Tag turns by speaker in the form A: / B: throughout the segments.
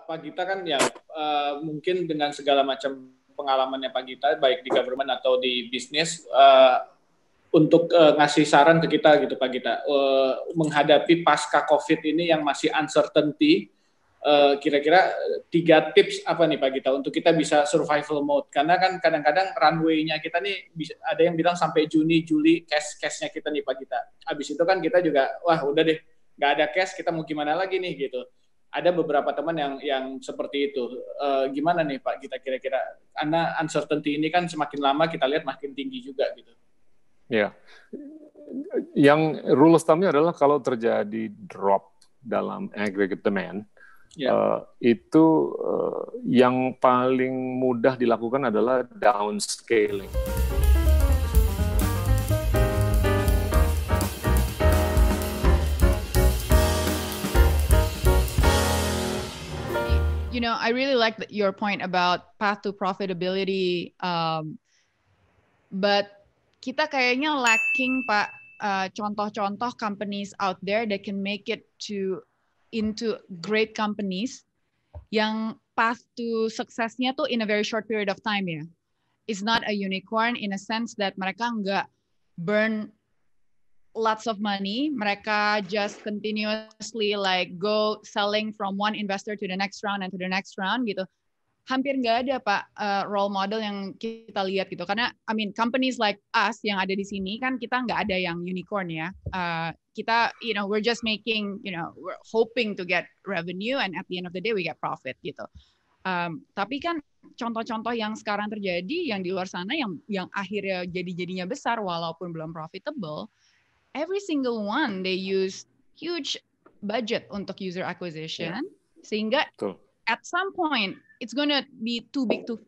A: Pak Gita kan ya mungkin dengan segala macam pengalamannya Pak Gita, baik di government atau di bisnis, untuk ngasih saran ke kita gitu Pak Gita, menghadapi pasca COVID ini yang masih uncertainty, kira-kira 3 tips apa nih Pak Gita untuk kita bisa survival mode, karena kan kadang-kadang runway-nya kita nih ada yang bilang sampai Juni, Juli cash-nya kita nih Pak Gita. Habis itu kan kita juga wah udah deh nggak ada cash, kita mau gimana lagi nih gitu. Ada beberapa teman yang seperti itu. Gimana nih Pak Gita kira-kira? Karena uncertainty ini kan semakin lama kita lihat makin tinggi juga gitu.
B: Ya, yang rule of thumb-nya adalah kalau terjadi drop dalam aggregate demand, itu yang paling mudah dilakukan adalah downscaling.
C: You know, I really like your point about path to profitability, but kita kayaknya lacking Pak contoh-contoh companies out there that can make it into great companies yang path to suksesnya tuh in a very short period of time ya. It's not a unicorn in a sense that mereka nggak burn lots of money, mereka just continuously like go selling from one investor to the next round and to the next round gitu. Hampir nggak ada Pak role model yang kita lihat gitu, karena I mean companies like us yang ada di sini kan kita nggak ada yang unicorn ya, kita we're just making we're hoping to get revenue and at the end of the day we get profit gitu. Tapi kan contoh-contoh yang sekarang terjadi yang di luar sana yang akhirnya jadinya besar walaupun belum profitable, every single one they use huge budget untuk user acquisition, sehingga at some point it's gonna be too big to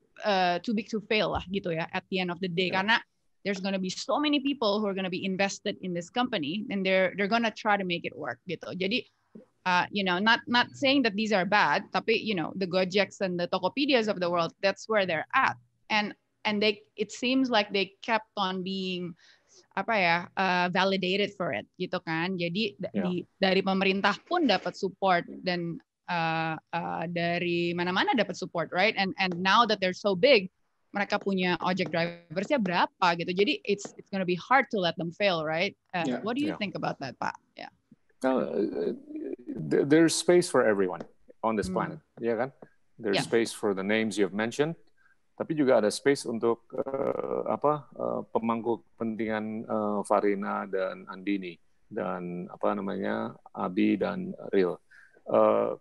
C: fail lah gitu ya at the end of the day, karena there's gonna be so many people who are gonna be invested in this company and they're gonna try to make it work gitu. Jadi not saying that these are bad, tapi the Gojeks and the Tokopedias of the world, that's where they're at, and it seems like they kept on being validated for it gitu kan. Jadi dari pemerintah pun dapat support dan dari mana-mana dapat support, right? And now that they're so big, mereka punya ojek driversnya berapa gitu. Jadi it's gonna be hard to let them fail, right? What do you think about that, Pak? Yeah.
B: There's space for everyone on this planet, ya kan? There's space for the names you've mentioned, tapi juga ada space untuk pemangku kepentingan Farina dan Andini dan Abi dan Real.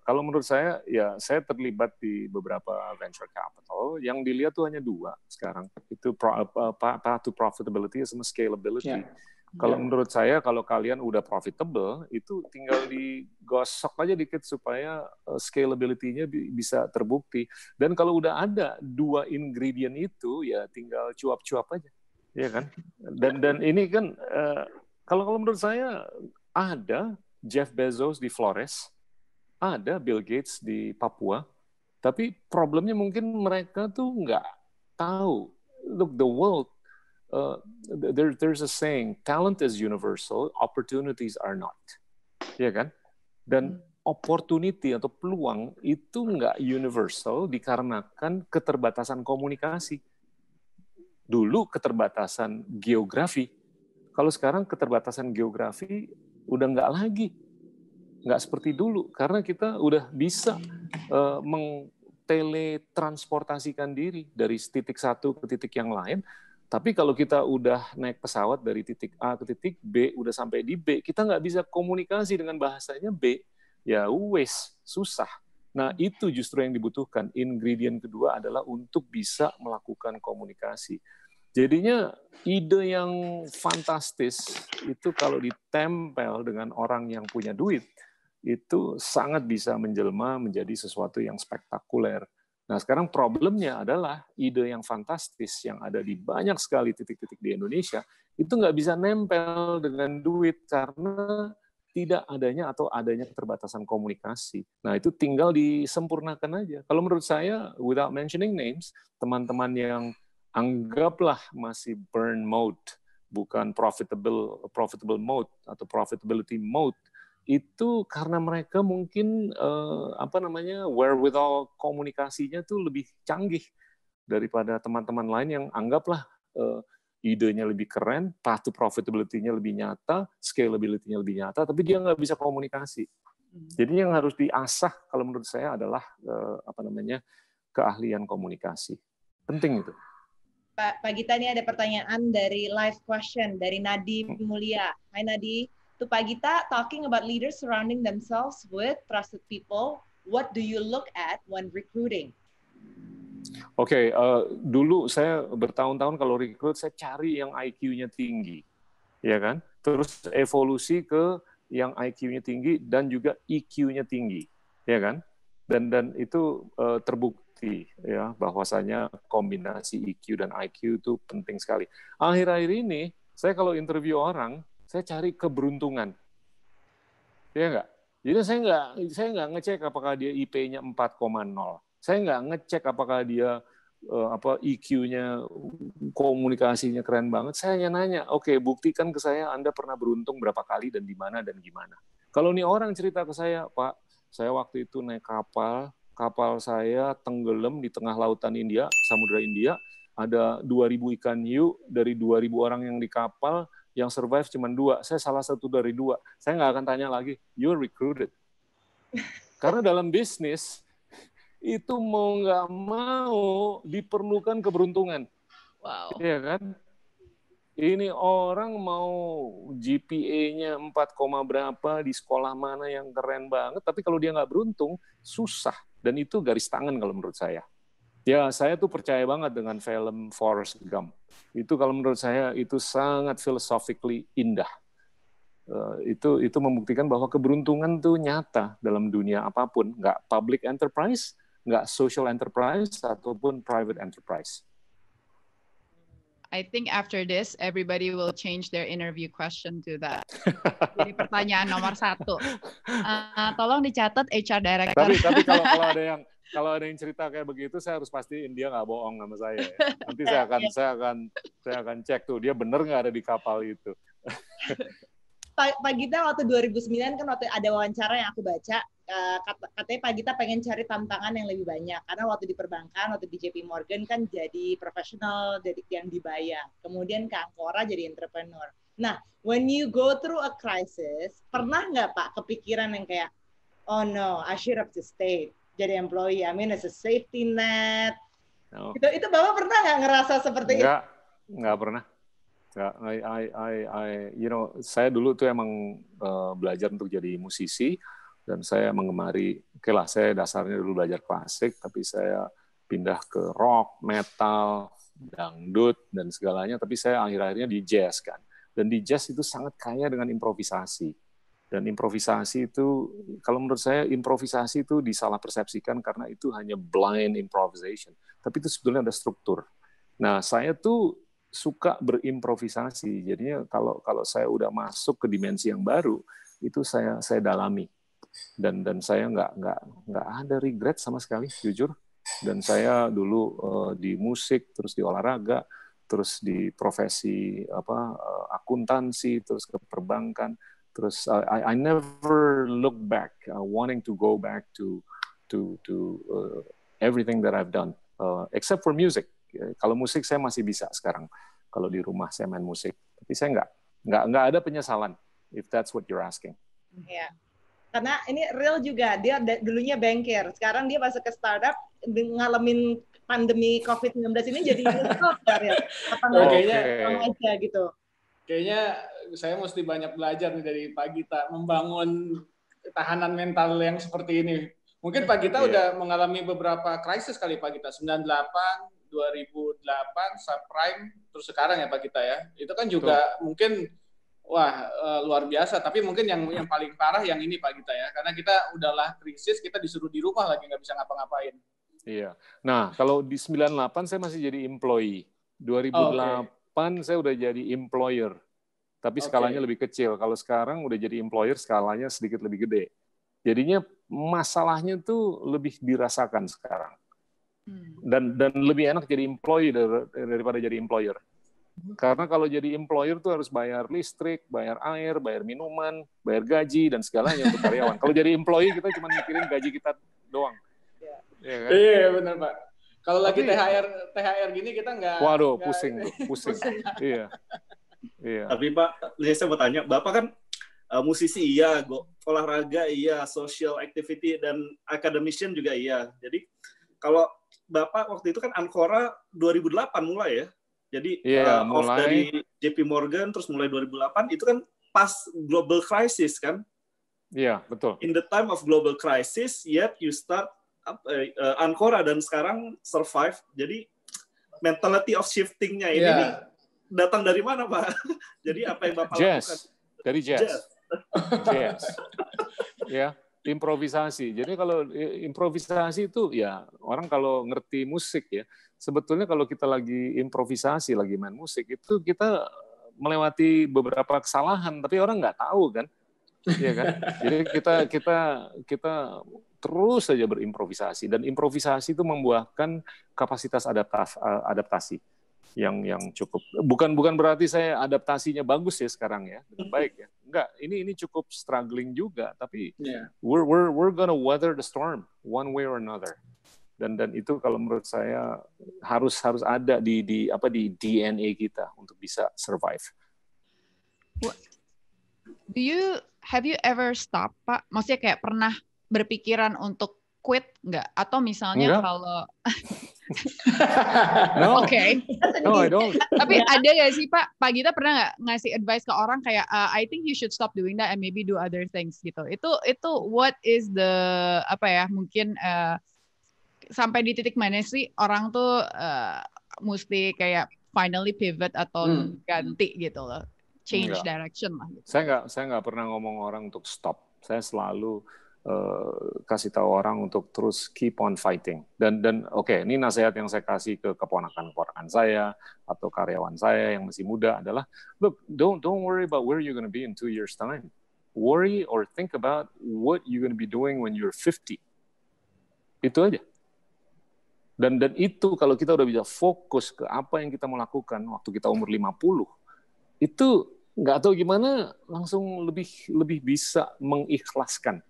B: Kalau menurut saya, ya saya terlibat di beberapa venture capital yang dilihat tuh hanya 2 sekarang. Itu path to profitability sama scalability. Kalau menurut saya, kalau kalian udah profitable, itu tinggal digosok aja dikit supaya scalability-nya bisa terbukti. Dan kalau udah ada 2 ingredient itu, ya tinggal cuap-cuap aja, ya kan? Dan ini kan, kalau menurut saya ada Jeff Bezos di Flores, ada Bill Gates di Papua, tapi problemnya mungkin mereka tuh nggak tahu. Look, the world, there's a saying, talent is universal, opportunities are not. Ya kan? Dan opportunity atau peluang itu nggak universal dikarenakan keterbatasan komunikasi. Dulu keterbatasan geografi. Kalau sekarang keterbatasan geografi udah nggak lagi. Nggak seperti dulu, karena kita udah bisa teletransportasikan diri dari titik satu ke titik yang lain. Tapi kalau kita udah naik pesawat dari titik A ke titik B, udah sampai di B, kita nggak bisa komunikasi dengan bahasanya B, ya susah. Nah, itu justru yang dibutuhkan. Ingredient kedua adalah untuk bisa melakukan komunikasi. Jadinya ide yang fantastis itu kalau ditempel dengan orang yang punya duit, itu sangat bisa menjelma menjadi sesuatu yang spektakuler. Nah, sekarang problemnya adalah ide yang fantastis yang ada di banyak sekali titik-titik di Indonesia, itu nggak bisa nempel dengan duit karena tidak adanya atau adanya keterbatasan komunikasi. Nah, itu tinggal disempurnakan aja. Kalau menurut saya, without mentioning names, teman-teman yang anggaplah masih burn mode, bukan profitable mode atau profitability mode, itu karena mereka mungkin wherewithal komunikasinya tuh lebih canggih daripada teman-teman lain yang anggaplah idenya lebih keren, path to profitability-nya lebih nyata, scalability-nya lebih nyata, tapi dia nggak bisa komunikasi. Jadi yang harus diasah kalau menurut saya adalah keahlian komunikasi. Penting itu.
D: Pak Gita, ini ada pertanyaan dari live question dari Nadi Mulia. Hai Nadi. To Pak Gita, talking about leaders surrounding themselves with trusted people, what do you look at when recruiting?
B: Oke, dulu saya bertahun-tahun kalau rekrut saya cari yang IQ-nya tinggi, ya kan? Terus evolusi ke yang IQ-nya tinggi dan juga EQ-nya tinggi, ya kan? Dan itu terbukti ya bahwasanya kombinasi EQ dan IQ itu penting sekali. Akhir-akhir ini saya kalau interview orang saya cari keberuntungan, ya nggak? Jadi saya nggak ngecek apakah dia IP-nya 4,0, saya nggak ngecek apakah dia EQ-nya komunikasinya keren banget. Saya hanya nanya, oke, buktikan ke saya Anda pernah beruntung berapa kali dan di mana dan gimana. Kalau nih orang cerita ke saya, Pak, saya waktu itu naik kapal saya tenggelam di tengah lautan India, Samudra India, ada 2.000 ikan hiu, dari 2.000 orang yang di kapal, yang survive cuma 2. Saya salah satu dari 2. Saya nggak akan tanya lagi, you're recruited. Karena dalam bisnis, itu mau nggak mau diperlukan keberuntungan.
C: Wow.
B: Iya kan? Ini orang mau GPA-nya 4, berapa, di sekolah mana yang keren banget, tapi kalau dia nggak beruntung, susah. Dan itu garis tangan kalau menurut saya. Ya, saya tuh percaya banget dengan film Forrest Gump. Itu kalau menurut saya itu sangat philosophically indah. Itu membuktikan bahwa keberuntungan tuh nyata dalam dunia apapun, nggak public enterprise, nggak social enterprise, ataupun private enterprise.
C: I think after this, everybody will change their interview question to that. Jadi pertanyaan nomor 1. Tolong dicatat HR Director.
B: Tapi kalau ada yang cerita kayak begitu, saya harus pastiin dia nggak bohong sama saya. Ya. Nanti saya akan cek tuh dia bener nggak ada di kapal itu.
D: Pak Gita waktu 2009 kan waktu ada wawancara yang aku baca, katanya Pak Gita pengen cari tantangan yang lebih banyak. Karena waktu di perbankan, waktu di JP Morgan kan jadi profesional, jadi yang dibayar. Kemudian ke Ancora jadi entrepreneur. Nah, when you go through a crisis, pernah nggak Pak kepikiran yang kayak, oh no, I should have just stayed jadi employee. I mean, it's a safety net. No. Itu Bapak pernah nggak ngerasa seperti itu?
B: Nggak pernah. Saya dulu tuh emang belajar untuk jadi musisi dan saya mengemari, saya dasarnya dulu belajar klasik, tapi saya pindah ke rock, metal, dangdut dan segalanya. Tapi saya akhir-akhirnya di jazz kan, dan di jazz itu sangat kaya dengan improvisasi. Dan improvisasi itu, kalau menurut saya improvisasi itu disalah persepsikan karena itu hanya blind improvisation. Tapi itu sebetulnya ada struktur. Nah, saya tuh suka berimprovisasi. Jadinya kalau saya udah masuk ke dimensi yang baru, itu saya dalami. Dan saya nggak ada regret sama sekali, jujur. Dan saya dulu di musik, terus di olahraga, terus di profesi akuntansi, terus ke perbankan, terus I never look back, wanting to go back to everything that I've done, except for music. Kalau musik saya masih bisa sekarang. Kalau di rumah saya main musik, tapi saya nggak ada penyesalan. If that's what you're asking.
D: Ya, karena ini real juga. Dia dulunya banker, sekarang dia masuk ke startup, ngalamin pandemi COVID-19 ini jadi real. Kayaknya aja gitu.
A: Kayaknya saya mesti banyak belajar nih dari Pak Gita membangun ketahanan mental yang seperti ini. Mungkin Pak Gita udah mengalami beberapa krisis kali Pak Gita, 98, 2008, subprime, terus sekarang ya Pak Gita ya. Itu kan juga mungkin luar biasa, tapi mungkin yang paling parah yang ini Pak Gita ya. Karena kita udahlah krisis, kita disuruh di rumah lagi nggak bisa ngapa-ngapain.
B: Iya. Nah, kalau di 98 saya masih jadi employee. 2008 saya udah jadi employer. Tapi skalanya lebih kecil. Kalau sekarang udah jadi employer, skalanya sedikit lebih gede. Jadinya masalahnya tuh lebih dirasakan sekarang. Dan lebih enak jadi employee daripada jadi employer. Karena kalau jadi employer tuh harus bayar listrik, bayar air, bayar minuman, bayar gaji dan segalanya untuk karyawan. Kalau jadi employee kita cuma mikirin gaji kita doang. Ya kan?
A: Iya benar Pak. Kalau lagi
B: Tapi-
A: THR gini kita nggak.
B: Waduh,
A: nggak-
B: pusing tuh, pusing. Iya. Iya.
E: Tapi Pak, saya mau tanya, Bapak kan musisi iya, olahraga iya, social activity dan academician juga iya. Jadi kalau Bapak waktu itu kan Ancora 2008 mulai ya. Jadi
B: Iya,
E: off
B: mulai.
E: dari JP Morgan terus mulai 2008 itu kan pas global crisis kan.
B: Iya, betul.
E: In the time of global crisis, yet you start Ancora dan sekarang survive. Jadi mentality of shifting-nya ini
A: Iya.
E: nih datang dari mana, Pak? Jadi apa yang Bapak lakukan?
B: Jazz. Dari jazz. Jazz. Ya, improvisasi. Jadi kalau improvisasi itu ya orang kalau ngerti musik ya, sebetulnya kalau kita lagi improvisasi, lagi main musik itu kita melewati beberapa kesalahan, tapi orang nggak tahu kan, ya kan? Jadi kita terus saja berimprovisasi dan improvisasi itu membuahkan kapasitas adaptasi yang cukup. Bukan berarti saya adaptasinya bagus ya sekarang ya, dengan baik ya. Enggak, ini cukup struggling juga, tapi we're gonna weather the storm one way or another. Dan itu kalau menurut saya harus ada di DNA kita untuk bisa survive.
C: Have you ever stop, Pak? Maksudnya kayak pernah berpikiran untuk quit nggak? Atau misalnya
B: Enggak.
C: kalau
B: No,
C: Oke.
B: no, I don't.
C: Tapi ada nggak sih Pak Gita pernah nggak ngasih advice ke orang kayak I think you should stop doing that and maybe do other things gitu. Itu what is the mungkin sampai di titik mana sih orang tuh mesti kayak finally pivot atau ganti gitu loh. Change direction lah gitu.
B: Saya nggak pernah ngomong orang untuk stop. Saya selalu kasih tahu orang untuk terus keep on fighting. Dan oke, ini nasihat yang saya kasih ke keponakan saya atau karyawan saya yang masih muda adalah, look, don't worry about where you're going to be in 2 years time. Worry or think about what you're going to be doing when you're 50. Itu aja. Dan itu kalau kita udah bisa fokus ke apa yang kita mau lakukan waktu kita umur 50, itu nggak tahu gimana langsung lebih bisa mengikhlaskan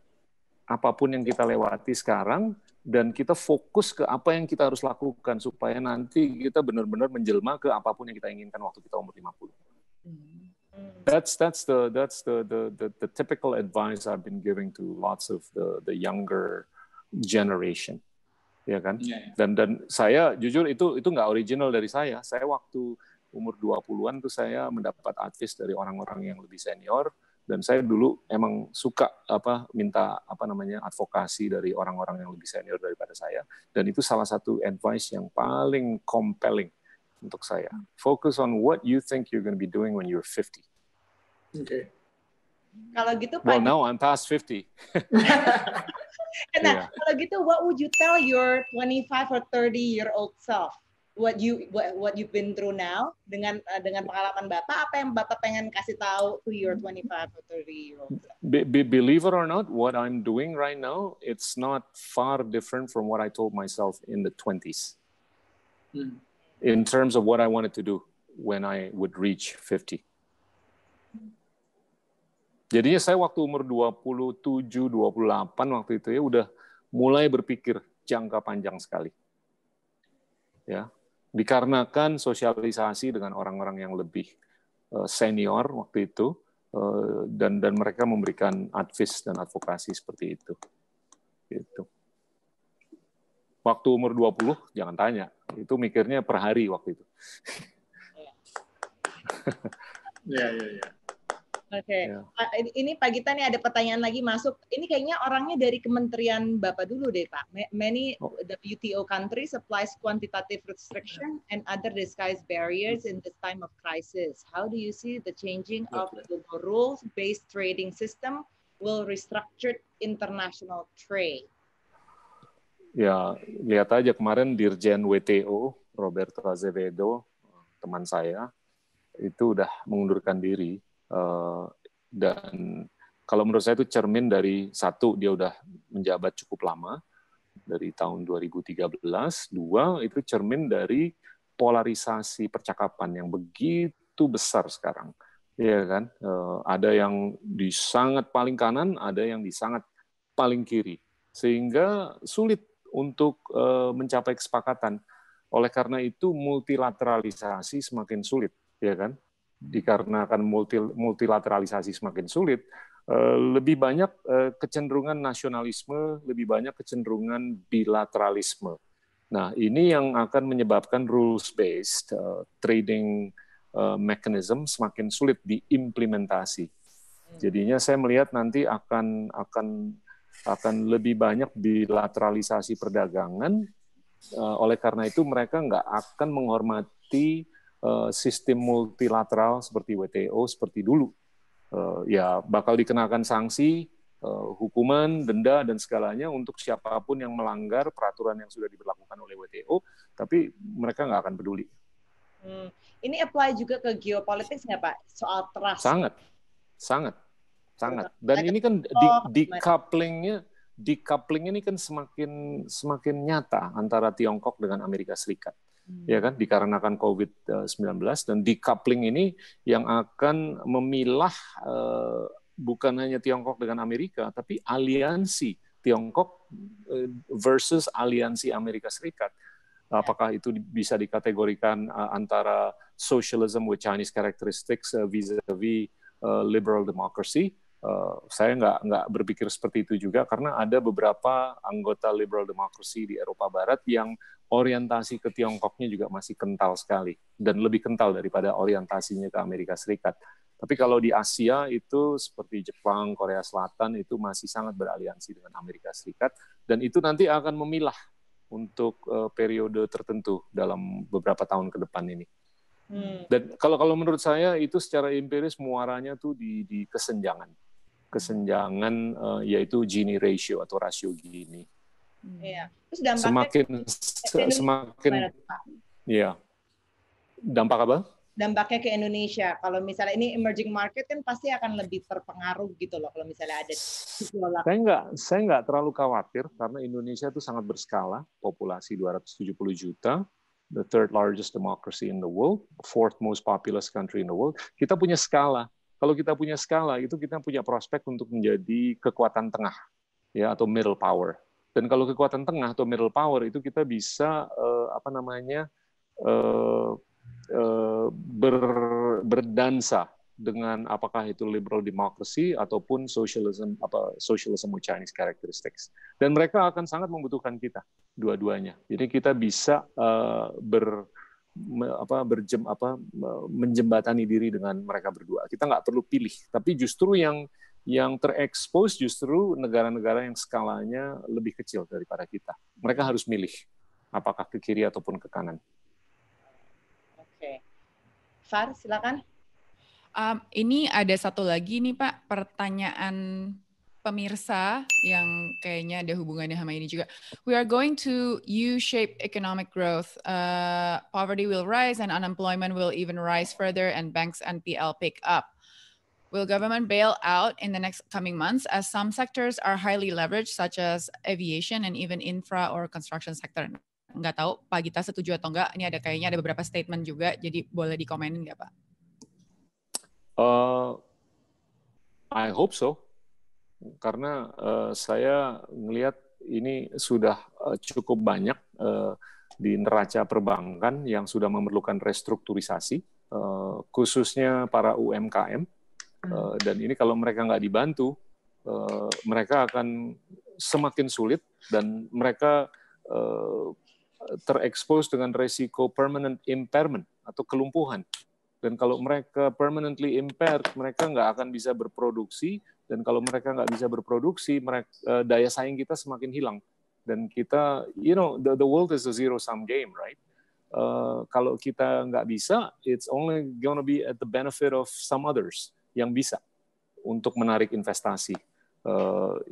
B: apapun yang kita lewati sekarang dan kita fokus ke apa yang kita harus lakukan supaya nanti kita benar-benar menjelma ke apapun yang kita inginkan waktu kita umur 50. That's the typical advice I've been giving to lots of the younger generation. Ya kan? Dan saya jujur itu nggak original dari saya. Saya waktu umur 20-an tuh saya mendapat advice dari orang-orang yang lebih senior. Dan saya dulu emang suka minta advokasi dari orang-orang yang lebih senior daripada saya. Dan itu salah satu advice yang paling compelling untuk saya. Focus on what you think you're going to be doing when you're 50.
A: Okay.
D: Kalau gitu
B: Well, now I'm past 50.
D: Nah, kalau gitu, what would you tell your 25 or 30-year-old self? What you've been through now dengan pengalaman Bapak, apa yang Bapak pengen kasih tahu to your 25 or 30-year-old?
B: Believe it or not, what I'm doing right now, it's not far different from what I told myself in the 20s. In terms of what I wanted to do when I would reach 50. Jadinya saya waktu umur 27, 28 waktu itu ya udah mulai berpikir jangka panjang sekali. Ya. Dikarenakan sosialisasi dengan orang-orang yang lebih senior waktu itu dan mereka memberikan advice dan advokasi seperti itu. Gitu. Waktu umur 20 jangan tanya, itu mikirnya per hari waktu itu.
A: Ya.
D: Oke. Ini Pak Gita nih ada pertanyaan lagi masuk. Ini kayaknya orangnya dari Kementerian Bapak dulu deh Pak. Many WTO countries applies quantitative restriction and other disguised barriers in this time of crisis. How do you see the changing of global rules-based trading system will restructure international trade?
B: Ya, lihat aja kemarin Dirjen WTO Roberto Azevedo, teman saya, itu udah mengundurkan diri. Dan kalau menurut saya itu cermin dari satu, dia udah menjabat cukup lama dari tahun 2013, dua itu cermin dari polarisasi percakapan yang begitu besar sekarang, ya kan? Ada yang di sangat paling kanan, ada yang di sangat paling kiri, sehingga sulit untuk mencapai kesepakatan. Oleh karena itu multilateralisasi semakin sulit, ya kan? Dikarenakan multilateralisasi semakin sulit, lebih banyak kecenderungan nasionalisme, lebih banyak kecenderungan bilateralisme. Nah, ini yang akan menyebabkan rules-based trading mechanism semakin sulit diimplementasi. Jadinya saya melihat nanti akan lebih banyak bilateralisasi perdagangan. Oleh karena itu mereka nggak akan menghormati sistem multilateral seperti WTO seperti dulu. Ya bakal dikenakan sanksi, hukuman, denda, dan segalanya untuk siapapun yang melanggar peraturan yang sudah diberlakukan oleh WTO, tapi mereka nggak akan peduli.
D: Ini apply juga ke geopolitik nggak Pak? Soal trust.
B: Sangat. Dan ini kan decoupling ini kan semakin nyata antara Tiongkok dengan Amerika Serikat. Ya kan, dikarenakan COVID-19, dan decoupling ini yang akan memilah bukan hanya Tiongkok dengan Amerika, tapi aliansi Tiongkok versus aliansi Amerika Serikat. Apakah itu bisa dikategorikan antara socialism with Chinese characteristics vis-a-vis liberal democracy? Saya nggak berpikir seperti itu juga, karena ada beberapa anggota liberal democracy di Eropa Barat yang orientasi ke Tiongkoknya juga masih kental sekali, dan lebih kental daripada orientasinya ke Amerika Serikat. Tapi kalau di Asia itu seperti Jepang, Korea Selatan itu masih sangat beraliansi dengan Amerika Serikat, dan itu nanti akan memilah untuk periode tertentu dalam beberapa tahun ke depan ini. Dan kalau menurut saya itu secara empiris muaranya tuh di kesenjangan yaitu Gini ratio atau rasio Gini.
D: Iya. Terus dampaknya
B: semakin ya. Dampak apa?
D: Dampaknya ke Indonesia. Kalau misalnya ini emerging market kan pasti akan lebih terpengaruh gitu loh kalau misalnya ada gejolak.
B: Saya nggak terlalu khawatir karena Indonesia itu sangat berskala, populasi 270 juta, the third largest democracy in the world, fourth most populous country in the world. Kita punya skala. Kalau kita punya skala itu kita punya prospek untuk menjadi kekuatan tengah, ya, atau middle power. Dan kalau kekuatan tengah atau middle power itu kita bisa berdansa dengan apakah itu liberal democracy ataupun socialism with Chinese characteristics. Dan mereka akan sangat membutuhkan kita dua-duanya. Jadi kita bisa menjembatani diri dengan mereka berdua. Kita nggak perlu pilih, tapi justru yang terekspos justru negara-negara yang skalanya lebih kecil daripada kita. Mereka harus milih apakah ke kiri ataupun ke kanan.
D: Oke. Far, silakan.
C: Ini ada satu lagi nih Pak, pertanyaan pemirsa yang kayaknya ada hubungannya sama ini juga. We are going to U-shaped economic growth. Poverty will rise and unemployment will even rise further and banks NPL pick up. Will government bail out in the next coming months as some sectors are highly leveraged such as aviation and even infra or construction sector? Nggak tahu Pak Gita setuju atau enggak. Ini kayaknya ada beberapa statement juga, jadi boleh dikomenin nggak Pak?
B: I hope so. Karena saya melihat ini sudah cukup banyak di neraca perbankan yang sudah memerlukan restrukturisasi, khususnya para UMKM. Dan ini kalau mereka nggak dibantu, mereka akan semakin sulit dan mereka terekspos dengan resiko permanent impairment atau kelumpuhan. Dan kalau mereka permanently impaired, mereka nggak akan bisa berproduksi. Dan kalau mereka nggak bisa berproduksi, daya saing kita semakin hilang. Dan kita, the world is a zero-sum game, right? Kalau kita nggak bisa, it's only gonna be at the benefit of some others yang bisa untuk menarik investasi.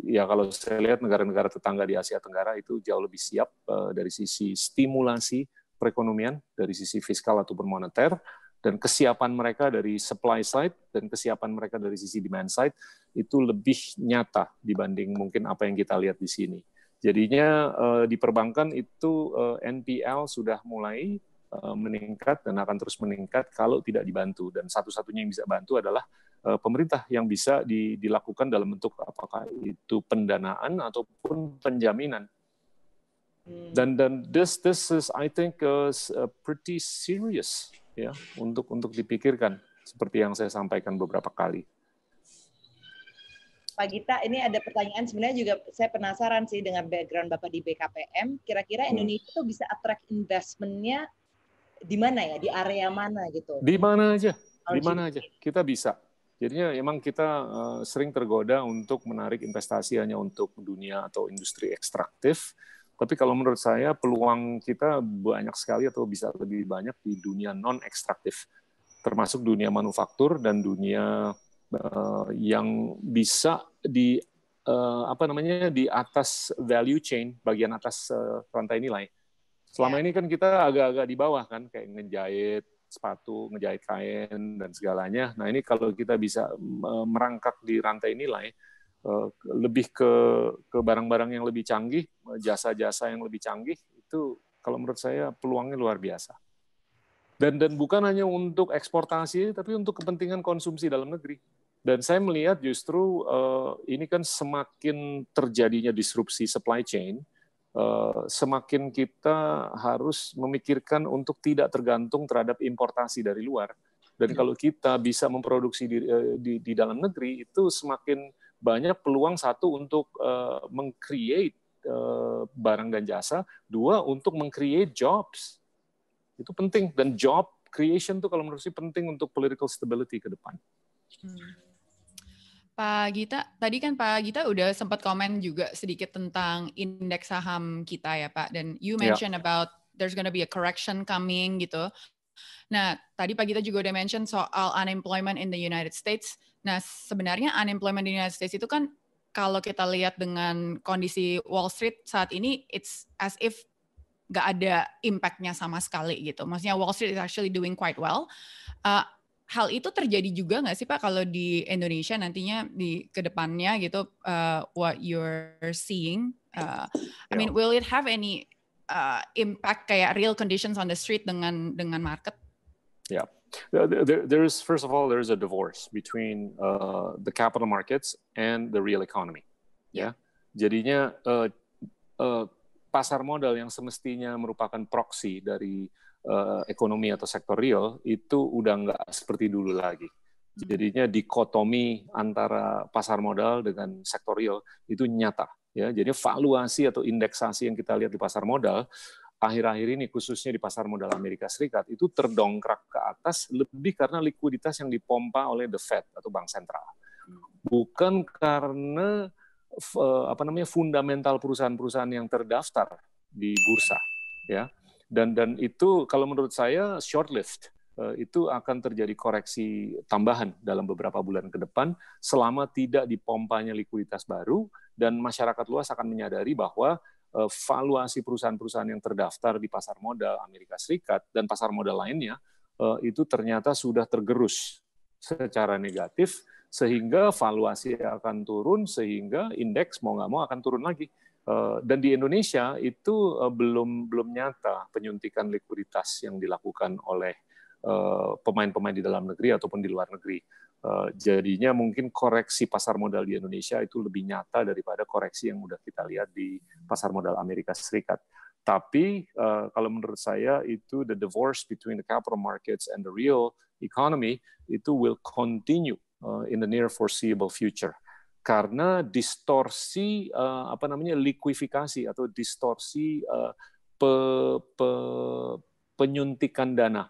B: Ya kalau saya lihat negara-negara tetangga di Asia Tenggara itu jauh lebih siap dari sisi stimulasi perekonomian, dari sisi fiskal ataupun moneter, dan kesiapan mereka dari supply side dan kesiapan mereka dari sisi demand side itu lebih nyata dibanding mungkin apa yang kita lihat di sini. Jadinya di perbankan itu NPL sudah mulai meningkat dan akan terus meningkat kalau tidak dibantu. Dan satu-satunya yang bisa bantu adalah pemerintah yang bisa dilakukan dalam bentuk apakah itu pendanaan ataupun penjaminan. Dan this is I think pretty serious ya untuk dipikirkan seperti yang saya sampaikan beberapa kali.
D: Pak Gita, ini ada pertanyaan sebenarnya juga saya penasaran sih dengan background Bapak di BKPM, kira-kira Indonesia tuh bisa attract investment-nya di mana ya, di area mana gitu?
B: Di mana aja kita bisa. Jadinya emang kita sering tergoda untuk menarik investasi hanya untuk dunia atau industri ekstraktif. Tapi kalau menurut saya peluang kita banyak sekali atau bisa lebih banyak di dunia non-ekstraktif, termasuk dunia manufaktur dan dunia yang bisa di di atas value chain, bagian atas rantai nilai. Selama ini kan kita agak-agak di bawah kan, kayak ngejahit sepatu, ngejahit kain dan segalanya. Nah ini kalau kita bisa merangkak di rantai nilai, lebih ke barang-barang yang lebih canggih, jasa-jasa yang lebih canggih, itu kalau menurut saya peluangnya luar biasa. Dan bukan hanya untuk eksportasi, tapi untuk kepentingan konsumsi dalam negeri. Dan saya melihat justru ini kan semakin terjadinya disrupsi supply chain, semakin kita harus memikirkan untuk tidak tergantung terhadap importasi dari luar. Dan kalau kita bisa memproduksi di dalam negeri, itu semakin banyak peluang, satu untuk meng-create barang dan jasa, dua untuk meng-create jobs. Itu penting, dan job creation itu kalau menurut saya penting untuk political stability ke depan.
C: Pak Gita, tadi kan Pak Gita udah sempat komen juga sedikit tentang indeks saham kita ya Pak, dan you mentioned about there's gonna be a correction coming gitu. Nah, tadi Pak Gita juga udah mention soal unemployment in the United States. Nah, sebenarnya unemployment di United States itu kan kalau kita lihat dengan kondisi Wall Street saat ini, it's as if nggak ada impact-nya sama sekali gitu. Maksudnya Wall Street is actually doing quite well. Hal itu terjadi juga nggak sih Pak kalau di Indonesia nantinya di kedepannya gitu, what you're seeing? I mean, will it have any impact kayak real conditions on the street dengan market?
B: Yeah, there's first of all there's a divorce between the capital markets and the real economy. Ya, jadinya pasar modal yang semestinya merupakan proksi dari ekonomi atau sektor real itu udah nggak seperti dulu lagi. Jadinya dikotomi antara pasar modal dengan sektor real itu nyata. Ya, jadi valuasi atau indeksasi yang kita lihat di pasar modal akhir-akhir ini khususnya di pasar modal Amerika Serikat itu terdongkrak ke atas lebih karena likuiditas yang dipompa oleh the Fed atau bank sentral. Bukan karena fundamental perusahaan-perusahaan yang terdaftar di bursa, ya. Dan itu kalau menurut saya short lived, itu akan terjadi koreksi tambahan dalam beberapa bulan ke depan selama tidak dipompanya likuiditas baru dan masyarakat luas akan menyadari bahwa valuasi perusahaan-perusahaan yang terdaftar di pasar modal Amerika Serikat dan pasar modal lainnya itu ternyata sudah tergerus secara negatif sehingga valuasi akan turun sehingga indeks mau nggak mau akan turun lagi. Dan di Indonesia itu belum nyata penyuntikan likuiditas yang dilakukan oleh pemain-pemain di dalam negeri ataupun di luar negeri. Jadinya mungkin koreksi pasar modal di Indonesia itu lebih nyata daripada koreksi yang udah kita lihat di pasar modal Amerika Serikat. Tapi kalau menurut saya itu the divorce between the capital markets and the real economy itu will continue in the near foreseeable future. Karena distorsi likuifikasi atau distorsi penyuntikan dana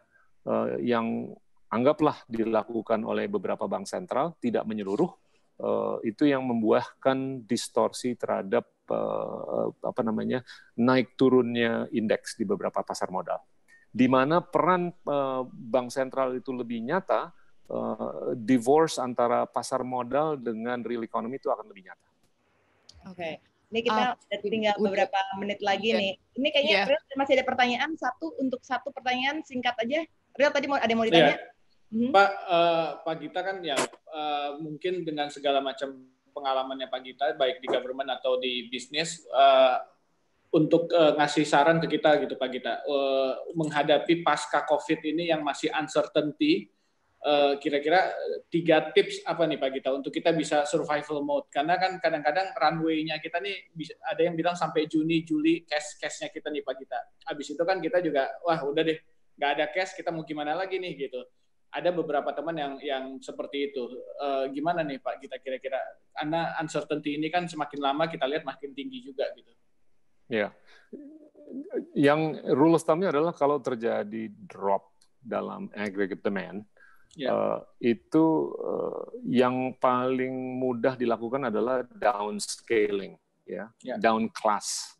B: yang anggaplah dilakukan oleh beberapa bank sentral tidak menyeluruh, itu yang membuahkan distorsi terhadap naik turunnya indeks di beberapa pasar modal. Di mana peran bank sentral itu lebih nyata, divorce antara pasar modal dengan real economy itu akan lebih nyata.
D: Oke. Ini kita tinggal beberapa menit lagi nih. Ini kayaknya Real masih ada pertanyaan untuk satu pertanyaan singkat aja. Real tadi ada mau ditanya?
A: Pak Gita kan ya mungkin dengan segala macam pengalamannya Pak Gita baik di government atau di bisnis untuk ngasih saran ke kita gitu Pak Gita, menghadapi pasca COVID ini yang masih uncertainty, kira-kira 3 tips apa nih Pak Gita untuk kita bisa survival mode, karena kan kadang-kadang runway-nya kita nih ada yang bilang sampai Juni, Juli cash-nya kita nih Pak Gita. Habis itu kan kita juga wah udah deh nggak ada cash, kita mau gimana lagi nih gitu. Ada beberapa teman yang seperti itu. Gimana nih Pak Gita kira-kira? Karena uncertainty ini kan semakin lama kita lihat makin tinggi juga gitu.
B: Ya, yang rule of thumb-nya adalah kalau terjadi drop dalam aggregate demand, itu yang paling mudah dilakukan adalah downscaling, down class,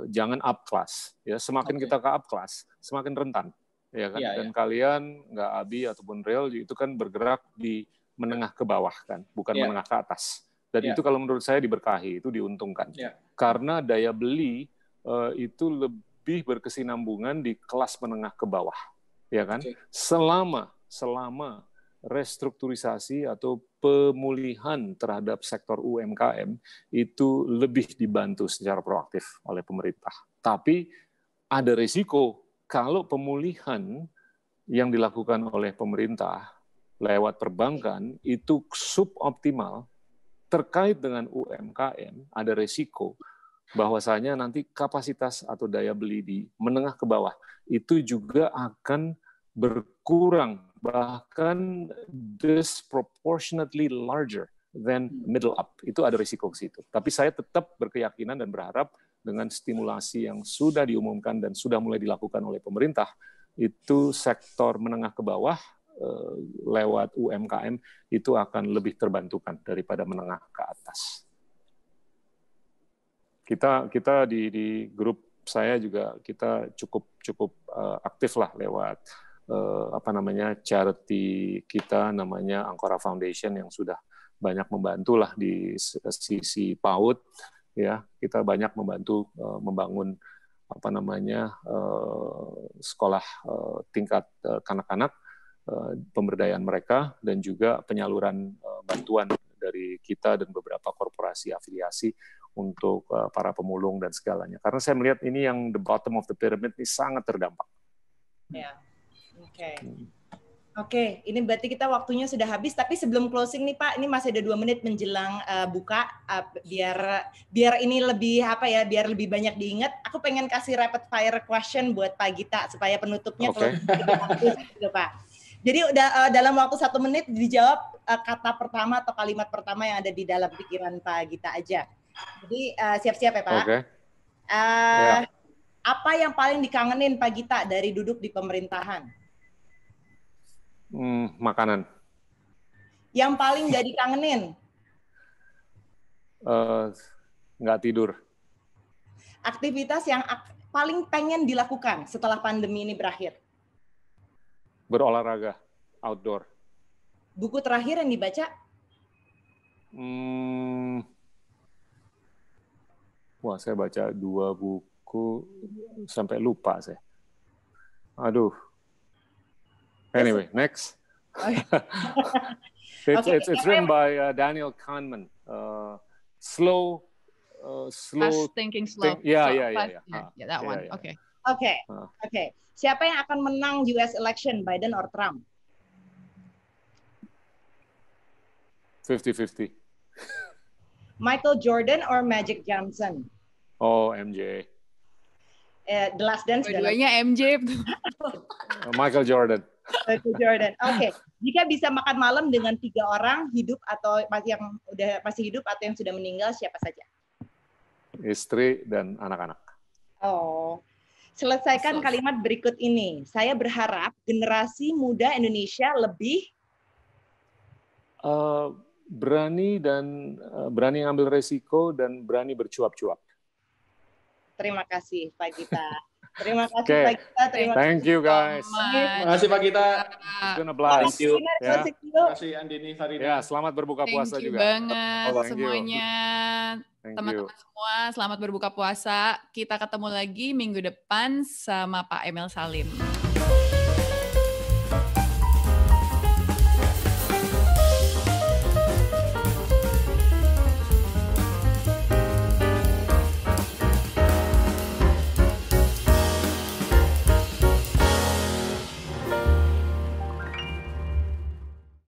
B: jangan up class. Ya, semakin kita ke up class, semakin rentan. Ya kan? Dan kalian nggak Abi ataupun Real itu kan bergerak di menengah ke bawah kan, bukan menengah ke atas. Dan itu kalau menurut saya diberkahi, itu diuntungkan. Karena daya beli itu lebih berkesinambungan di kelas menengah ke bawah, ya kan? Selama restrukturisasi atau pemulihan terhadap sektor UMKM itu lebih dibantu secara proaktif oleh pemerintah. Tapi ada risiko kalau pemulihan yang dilakukan oleh pemerintah lewat perbankan itu suboptimal terkait dengan UMKM, ada risiko bahwasanya nanti kapasitas atau daya beli di menengah ke bawah itu juga akan berkurang, bahkan disproportionately larger than middle up. Itu ada risiko ke situ. Tapi saya tetap berkeyakinan dan berharap dengan stimulasi yang sudah diumumkan dan sudah mulai dilakukan oleh pemerintah, itu sektor menengah ke bawah lewat UMKM itu akan lebih terbantukan daripada menengah ke atas. Kita di grup saya juga kita cukup aktif lah lewat charity kita namanya Ancora Foundation yang sudah banyak membantu lah di sisi PAUD, ya kita banyak membantu membangun sekolah tingkat kanak-kanak, pemberdayaan mereka, dan juga penyaluran bantuan dari kita dan beberapa korporasi afiliasi untuk para pemulung dan segalanya. Karena saya melihat ini yang the bottom of the pyramid ini sangat terdampak.
D: Ya, Oke, ini berarti kita waktunya sudah habis. Tapi sebelum closing nih Pak, ini masih ada 2 menit menjelang buka. Biar ini lebih biar lebih banyak diingat. Aku pengen kasih rapid fire question buat Pak Gita supaya penutupnya gitu Pak. Jadi udah dalam waktu 1 menit dijawab kata pertama atau kalimat pertama yang ada di dalam pikiran Pak Gita aja. Jadi siap-siap ya Pak. Apa yang paling dikangenin Pak Gita dari duduk di pemerintahan?
B: Makanan.
D: Yang paling nggak dikangenin?
B: Nggak tidur.
D: Aktivitas yang paling pengen dilakukan setelah pandemi ini berakhir?
B: Berolahraga, outdoor.
D: Buku terakhir yang dibaca?
B: Wah, saya baca 2 buku sampai lupa saya. Aduh. Anyway, next. It's written by Daniel Kahneman. Slow.
C: Fast thinking slow.
B: Yeah.
C: That one. Okay.
D: Okay. Siapa yang akan menang US election, Biden or Trump?
B: 50-50.
D: Michael Jordan or Magic Johnson?
B: Oh, MJ.
D: The Last Dance.
C: Dua-duanya MJ.
B: Michael Jordan.
D: Michael Jordan. Oke. Jika bisa makan malam dengan 3 orang hidup atau yang udah masih hidup atau yang sudah meninggal, siapa saja?
B: Istri dan anak-anak.
D: Oh. Selesaikan kalimat berikut ini. Saya berharap generasi muda Indonesia lebih
B: berani ngambil resiko dan berani bercuap-cuap.
D: Terima kasih Pak Gita. Terima kasih Pak Gita.
B: Thank you guys.
A: Terima kasih Pak Gita.
B: It's been a blast.
A: Terima kasih Andini, Farida.
B: Ya, selamat berbuka puasa juga.
C: Thank you banget semuanya. Teman-teman semua, selamat berbuka puasa. Kita ketemu lagi minggu depan sama Pak Emil Salim.